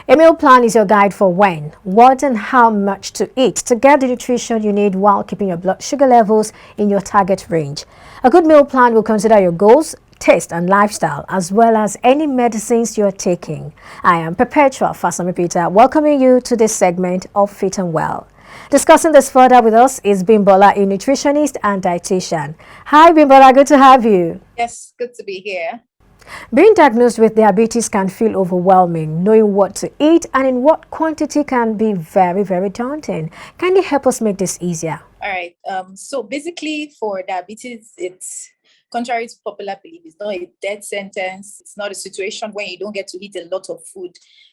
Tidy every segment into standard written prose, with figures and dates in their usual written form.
A meal plan is your guide for when, what and how much to eat to get the nutrition you need while keeping your blood sugar levels in your target range. A good meal plan will consider your goals, taste and lifestyle, as well as any medicines you are taking. I am Perpetua Fasami Peter, welcoming you to this segment of Fit and Well. Discussing this further with us is Bimbola, a nutritionist and dietitian. Hi Bimbola, good to have you. Yes, good to be here. Being diagnosed with diabetes can feel overwhelming. Knowing what to eat and in what quantity can be very daunting. Can you help us make this easier? All right. So basically, for diabetes, it's contrary to popular belief, it's not a death sentence. It's not a situation where you don't get to eat a lot of food.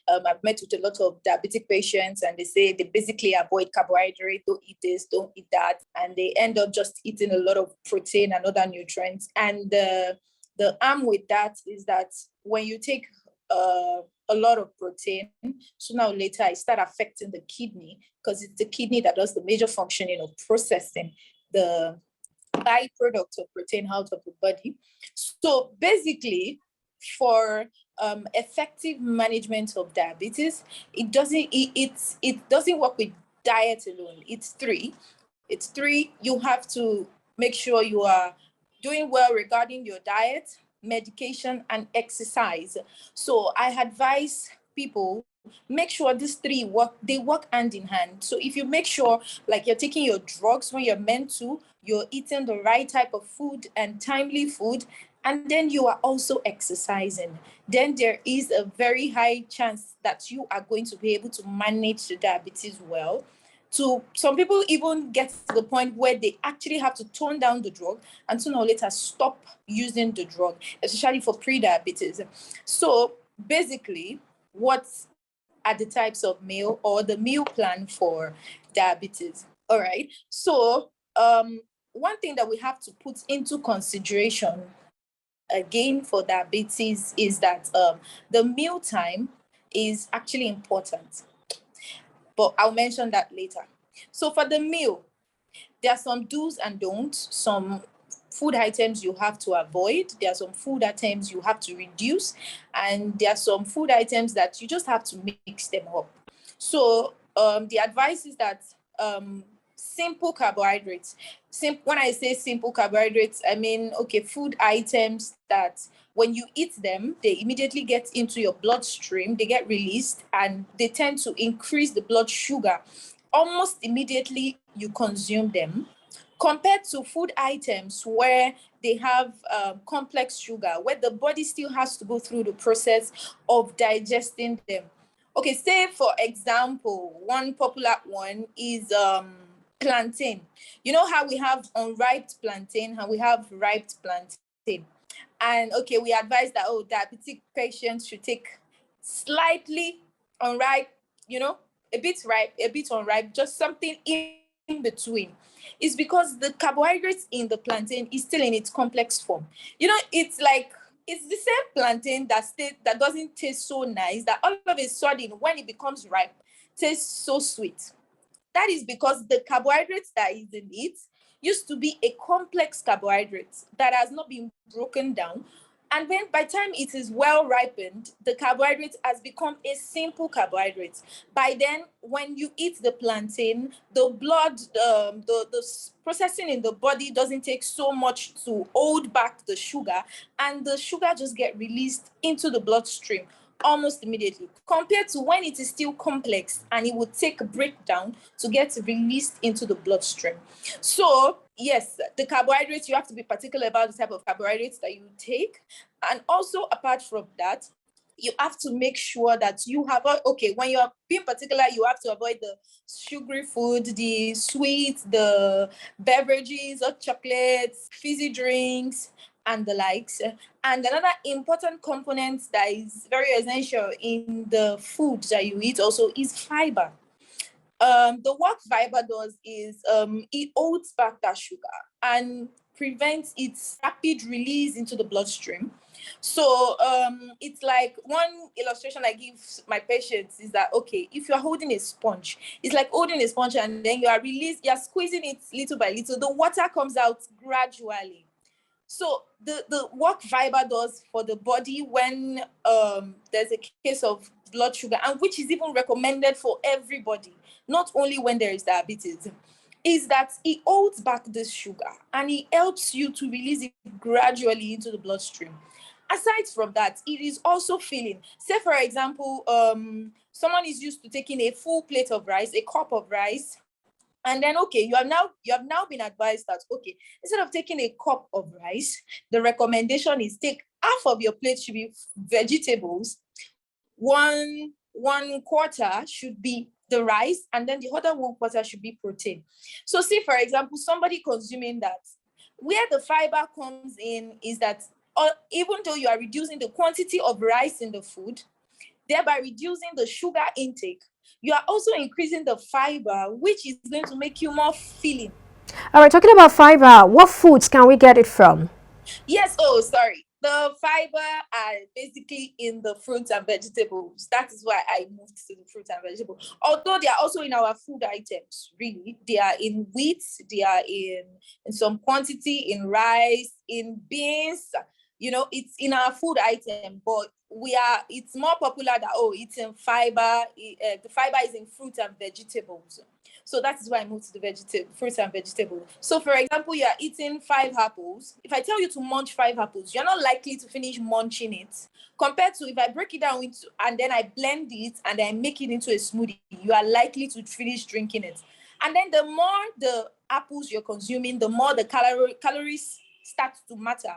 I've met with a lot of diabetic patients, and they say they basically avoid carbohydrate, don't eat this, don't eat that, and they end up just eating a lot of protein and other nutrients. And the harm with that is that when you take a lot of protein, sooner or later it start affecting the kidney, because it's the kidney that does the major functioning of processing the byproduct of protein out of the body. So basically, for effective management of diabetes, it doesn't work with diet alone. It's three. You have to make sure you are doing well regarding your diet, medication, and exercise. So I advise people, make sure these three work, they work hand in hand. So if you make sure like you're taking your drugs when you're meant to, you're eating the right type of food and timely food, and then you are also exercising, then there is a very high chance that you are going to be able to manage the diabetes well. To some people even get to the point where they actually have to tone down the drug and sooner or later stop using the drug, especially for pre-diabetes. So basically, what are the types of meal or the meal plan for diabetes? All right. So one thing that we have to put into consideration again for diabetes is that the meal time is actually important, but I'll mention that later. So for the meal, there are some do's and don'ts, some food items you have to avoid, there are some food items you have to reduce, and there are some food items that you just have to mix them up. So the advice is that simple carbohydrates. When I say simple carbohydrates, I mean, okay, food items that when you eat them, they immediately get into your bloodstream, they get released, and they tend to increase the blood sugar almost immediately you consume them, compared to food items where they have complex sugar, where the body still has to go through the process of digesting them. Okay, say for example, one popular one is plantain. You know how we have unripe plantain and we have ripe plantain. And okay, we advise that, oh, diabetic patients should take slightly unripe, a bit ripe, a bit unripe, just something in between. It's because the carbohydrates in the plantain is still in its complex form. It's like it's the same plantain that doesn't taste so nice, that all of a sudden when it becomes ripe tastes so sweet. That is because the carbohydrates that is in it used to be a complex carbohydrate that has not been broken down. And then by the time it is well ripened, the carbohydrate has become a simple carbohydrate. By then, when you eat the plantain, the blood, processing in the body doesn't take so much to hold back the sugar, and the sugar just get released into the bloodstream almost immediately, compared to when it is still complex and it would take a breakdown to get released into the bloodstream. So yes, the carbohydrates, you have to be particular about the type of carbohydrates that you take. And also apart from that, you have to make sure that you have, okay, when you're being particular, you have to avoid the sugary food, the sweets, the beverages, hot chocolates, fizzy drinks, and the likes. And another important component that is very essential in the food that you eat also is fiber. The work fiber does is it holds back that sugar and prevents its rapid release into the bloodstream. So it's like one illustration I give my patients is that, okay, if you're holding a sponge, it's like holding a sponge and then you're squeezing it little by little. The water comes out gradually. So the work fiber does for the body when there's a case of blood sugar, and which is even recommended for everybody, not only when there is diabetes, is that it holds back this sugar and it helps you to release it gradually into the bloodstream. Aside from that, it is also filling. Say, for example, someone is used to taking a full plate of rice, a cup of rice, and then okay, you have now been advised that okay, instead of taking a cup of rice, the recommendation is take half of your plate should be vegetables, one quarter should be the rice, and then the other one quarter should be protein. So see, for example, somebody consuming that, where the fiber comes in is that even though you are reducing the quantity of rice in the food, thereby reducing the sugar intake, you are also increasing the fiber, which is going to make you more filling. All right, talking about fiber, what foods can we get it from? Yes, oh, sorry. The fiber are basically in the fruits and vegetables. That is why I moved to the fruits and vegetables. Although they are also in our food items, really. They are in wheat, they are in some quantity in rice, in beans. It's in our food item, but it's more popular that, oh, it's in fiber. The fiber is in fruits and vegetables. So that is why I moved to the fruits and vegetables. So, for example, you are eating 5 apples. If I tell you to munch 5 apples, you're not likely to finish munching it. Compared to if I break it down into and then I blend it and I make it into a smoothie, you are likely to finish drinking it. And then the more the apples you're consuming, the more the calories start to matter.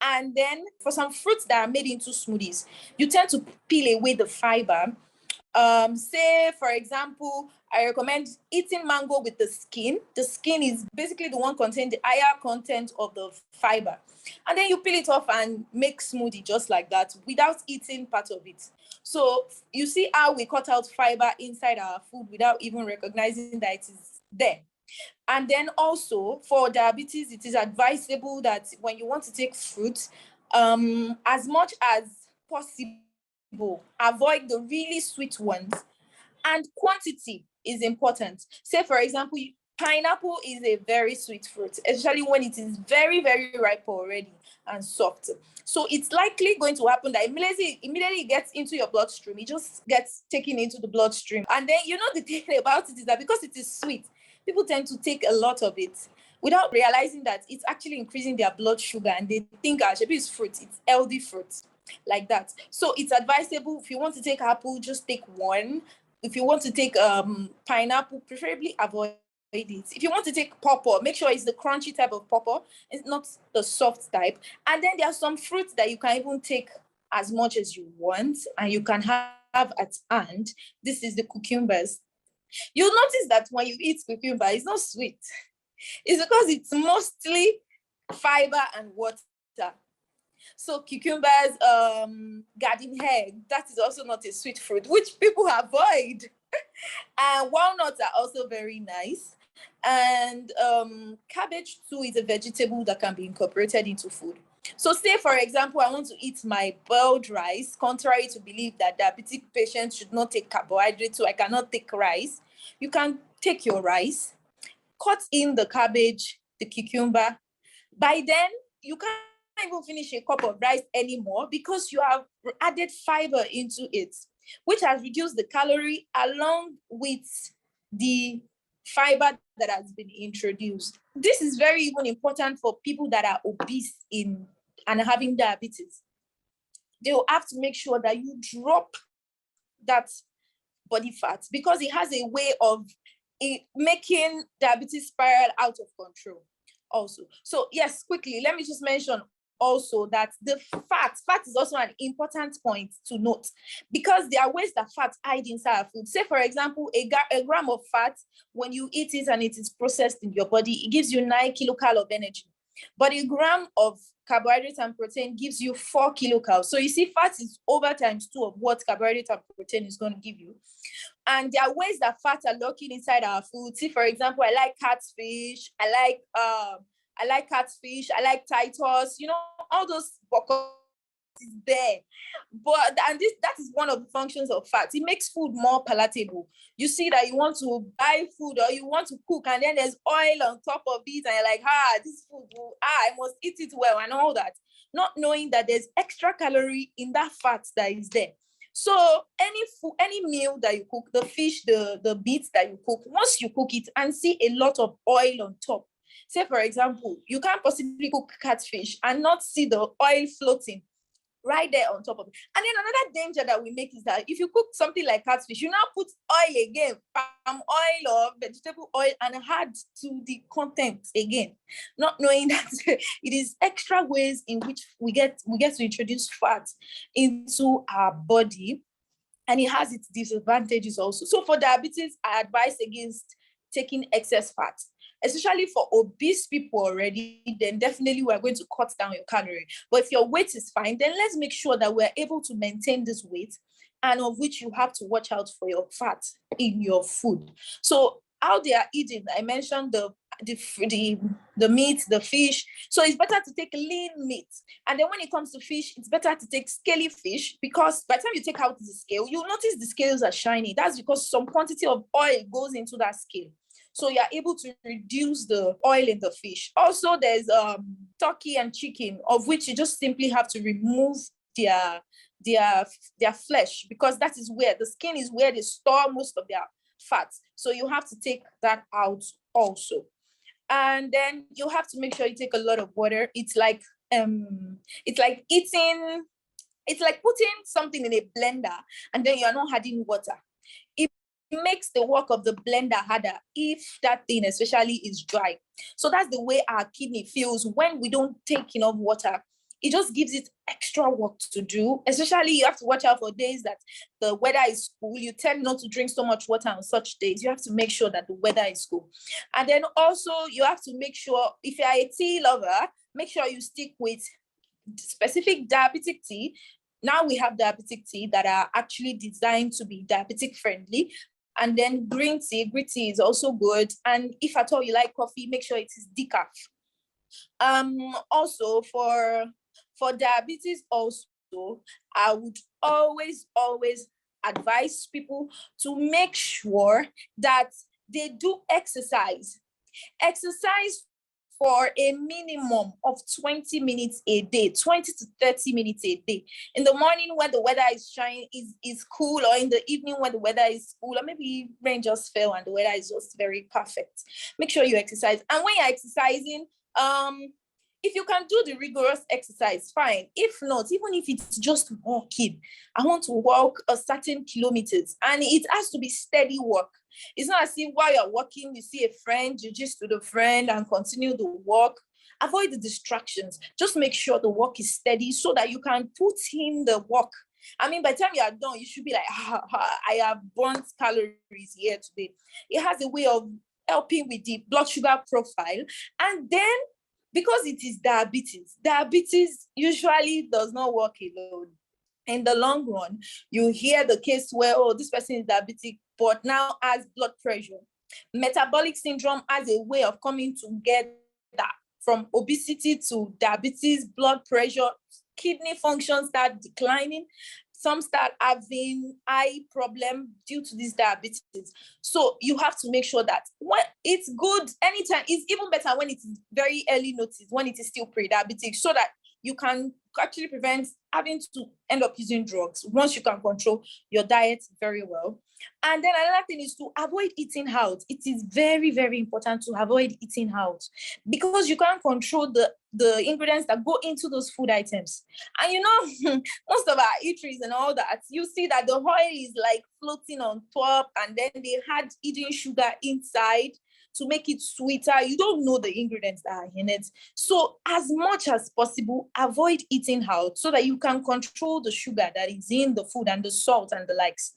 And then for some fruits that are made into smoothies, you tend to peel away the fiber. Say, for example, I recommend eating mango with the skin. The skin is basically the one containing the higher content of the fiber. And then you peel it off and make smoothie just like that without eating part of it. So you see how we cut out fiber inside our food without even recognizing that it is there. And then also for diabetes, it is advisable that when you want to take fruit, as much as possible, avoid the really sweet ones. And quantity is important. Say, for example, pineapple is a very sweet fruit, especially when it is very, very ripe already and soft. So it's likely going to happen that immediately it gets into your bloodstream. It just gets taken into the bloodstream. And then, the thing about it is that because it is sweet, people tend to take a lot of it without realizing that it's actually increasing their blood sugar, and they think maybe it's fruit, it's healthy fruit, like that. So it's advisable, if you want to take apple, just take one. If you want to take pineapple, preferably avoid it. If you want to take pawpaw, make sure it's the crunchy type of pawpaw, it's not the soft type. And then there are some fruits that you can even take as much as you want, and you can have at hand. This is the cucumbers. You'll notice that when you eat cucumber, it's not sweet. It's because it's mostly fiber and water. So cucumbers, garden egg, that is also not a sweet fruit, which people avoid. And walnuts are also very nice. And cabbage too is a vegetable that can be incorporated into food. So say, for example, I want to eat my boiled rice, contrary to belief that diabetic patients should not take carbohydrates, so I cannot take rice. You can take your rice, cut in the cabbage, the cucumber. By then, you can't even finish a cup of rice anymore because you have added fiber into it, which has reduced the calorie along with the fiber that has been introduced. This is very even important for people that are obese and having diabetes. They will have to make sure that you drop that body fat because it has a way of making diabetes spiral out of control also. So yes, quickly, let me just mention also that the fat is also an important point to note, because there are ways that fat hide inside our food. Say, for example, a gram of fat, when you eat it and it is processed in your body, it gives you 9 kilocalories of energy. But a gram of carbohydrate and protein gives you 4 kilocalories. So you see, fat is over times 2 of what carbohydrate and protein is going to give you. And there are ways that fats are lurking inside our food. See, for example, I like catfish. I like catfish. I like Titus. All those is there. But that is one of the functions of fat. It makes food more palatable. You see that you want to buy food or you want to cook, and then there's oil on top of it, and you're like, this food, I must eat it well and all that. Not knowing that there's extra calorie in that fat that is there. So any food, any meal that you cook, the fish, the meat that you cook, once you cook it and see a lot of oil on top, say for example, you can't possibly cook catfish and not see the oil floating right there on top of it. And then another danger that we make is that if you cook something like catfish, you now put oil again, palm oil or vegetable oil, and add to the content again, not knowing that it is extra ways in which we get to introduce fat into our body, and it has its disadvantages also. So for diabetes, I advise against taking excess fat, especially for obese people already. Then definitely we're going to cut down your calorie. But if your weight is fine, then let's make sure that we're able to maintain this weight, and of which you have to watch out for your fat in your food. So how they are eating, I mentioned the meat, the fish. So it's better to take lean meat. And then when it comes to fish, it's better to take scaly fish, because by the time you take out the scale, you'll notice the scales are shiny. That's because some quantity of oil goes into that scale. So you're able to reduce the oil in the fish. Also, there's turkey and chicken, of which you just simply have to remove their flesh, because that is where the skin is, where they store most of their fats. So you have to take that out also. And then you have to make sure you take a lot of water. It's like putting something in a blender and then you're not adding water. It makes the work of the blender harder if that thing especially is dry. So that's the way our kidney feels when we don't take enough water. It just gives it extra work to do. Especially you have to watch out for days that the weather is cool. You tend not to drink so much water on such days. You have to make sure that the weather is cool. And then also you have to make sure, if you are a tea lover, make sure you stick with specific diabetic tea. Now we have diabetic tea that are actually designed to be diabetic friendly. And then green tea is also good. And if at all you like coffee, make sure it is decaf. Also for diabetes also, I would always advise people to make sure that they do exercise for a minimum of 20 minutes a day, 20 to 30 minutes a day. In the morning when the weather is shining, is cool, or in the evening when the weather is cool, or maybe rain just fell and the weather is just very perfect. Make sure you exercise. And when you're exercising, if you can do the rigorous exercise, fine. If not, even if it's just walking, I want to walk a certain kilometers, and it has to be steady work. It's not as if while you're walking, you see a friend, you just to the friend and continue the walk. Avoid the distractions. Just make sure the walk is steady so that you can put in the work. I mean, by the time you are done, you should be like, I have burnt calories here today. It has a way of helping with the blood sugar profile. And then, because it is diabetes usually does not work alone. In the long run, you hear the case where, this person is diabetic, but now has blood pressure. Metabolic syndrome has a way of coming together, from obesity to diabetes, blood pressure, kidney function start declining. Some start having eye problem due to this diabetes. So you have to make sure that when it's good anytime, it's even better when it's very early notice, when it is still pre-diabetic, so that you can actually prevent having to end up using drugs once you can control your diet very well. And then another thing is to avoid eating out. It is very, very important to avoid eating out, because you can't control the ingredients that go into those food items. And most of our eateries and all that, you see that the oil is like floating on top, and then they had hidden sugar inside to make it sweeter. You don't know the ingredients that are in it. So as much as possible, avoid eating out so that you can control the sugar that is in the food and the salt and the likes.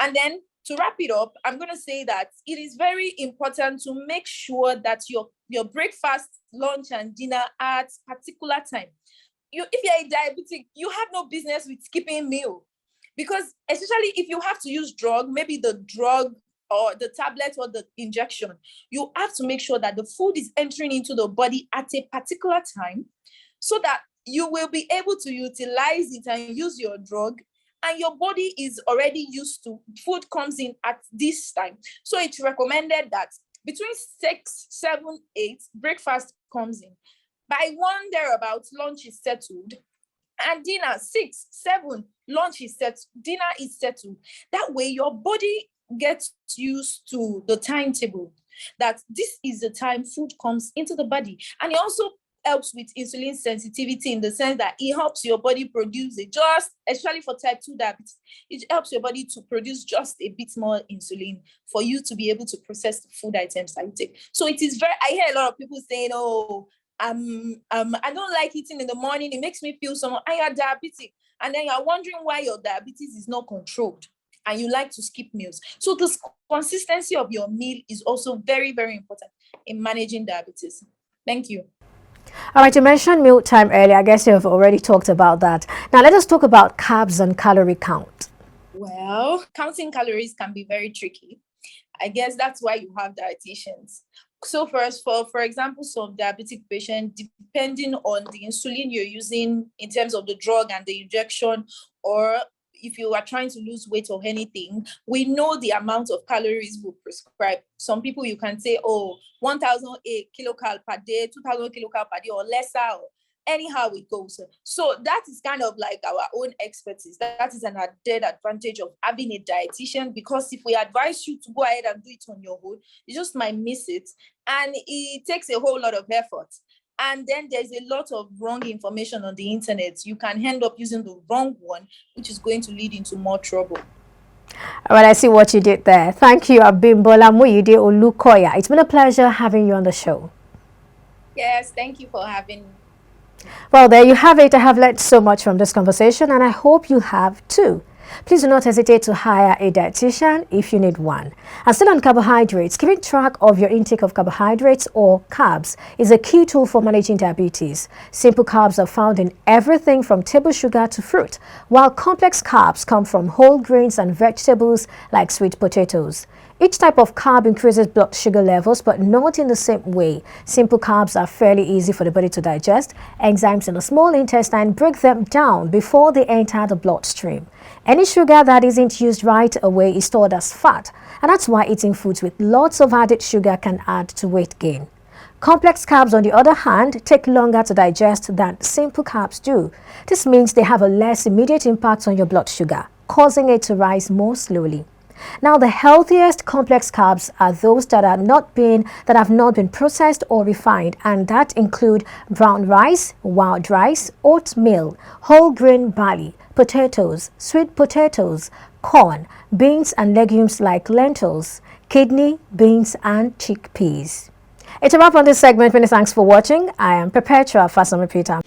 And then to wrap it up, I'm going to say that it is very important to make sure that your breakfast, lunch, and dinner are at particular time. If you're a diabetic, you have no business with skipping meal, because especially if you have to use drug, maybe the drug or the tablet or the injection, you have to make sure that the food is entering into the body at a particular time, so that you will be able to utilize it and use your drug, and your body is already used to food comes in at this time. So it's recommended that between 6, 7, 8, breakfast comes in. By 1 thereabouts, lunch is settled. And dinner, 6, 7, lunch is settled, dinner is settled. That way, your body gets used to the timetable that this is the time food comes into the body. And it also helps with insulin sensitivity in the sense that it helps your body produce it just, especially for type 2 diabetes, it helps your body to produce just a bit more insulin for you to be able to process the food items that you take. So it is I hear a lot of people saying, oh, I don't like eating in the morning, it makes me feel so, and you're diabetic. And then you're wondering why your diabetes is not controlled and you like to skip meals. So the consistency of your meal is also very, very important in managing diabetes. Thank you. All right, you mentioned meal time earlier. I guess you have already talked about that. Now let us talk about carbs and calorie count. Well, counting calories can be very tricky. I guess that's why you have dietitians. So for example, some diabetic patients, depending on the insulin you're using in terms of the drug and the injection, or if you are trying to lose weight or anything, we know the amount of calories we prescribe. Some people you can say, oh, 1,008 kilocal per day, 2,000 kilocal per day, or lesser, or anyhow it goes. So that is kind of like our own expertise. That is an added advantage of having a dietitian, because if we advise you to go ahead and do it on your own, you just might miss it. And it takes a whole lot of effort. And then there's a lot of wrong information on the internet. You can end up using the wrong one, which is going to lead into more trouble. All right, I see what you did there. Thank you, Abimbola Muyide Olukoya. It's been a pleasure having you on the show. Yes, thank you for having me. Well, there you have it. I have learned so much from this conversation, and I hope you have too. Please do not hesitate to hire a dietitian if you need one. And still on carbohydrates, keeping track of your intake of carbohydrates or carbs is a key tool for managing diabetes. Simple carbs are found in everything from table sugar to fruit, while complex carbs come from whole grains and vegetables like sweet potatoes. Each type of carb increases blood sugar levels, but not in the same way. Simple carbs are fairly easy for the body to digest. Enzymes in the small intestine break them down before they enter the bloodstream. Any sugar that isn't used right away is stored as fat, and that's why eating foods with lots of added sugar can add to weight gain. Complex carbs, on the other hand, take longer to digest than simple carbs do. This means they have a less immediate impact on your blood sugar, causing it to rise more slowly. Now, the healthiest complex carbs are those that have not been processed or refined, and that include brown rice, wild rice, oatmeal, whole grain barley, potatoes, sweet potatoes, corn, beans and legumes like lentils, kidney, beans and chickpeas. It's a wrap on this segment. Many thanks for watching. I am Perpetua Fasam Repeater.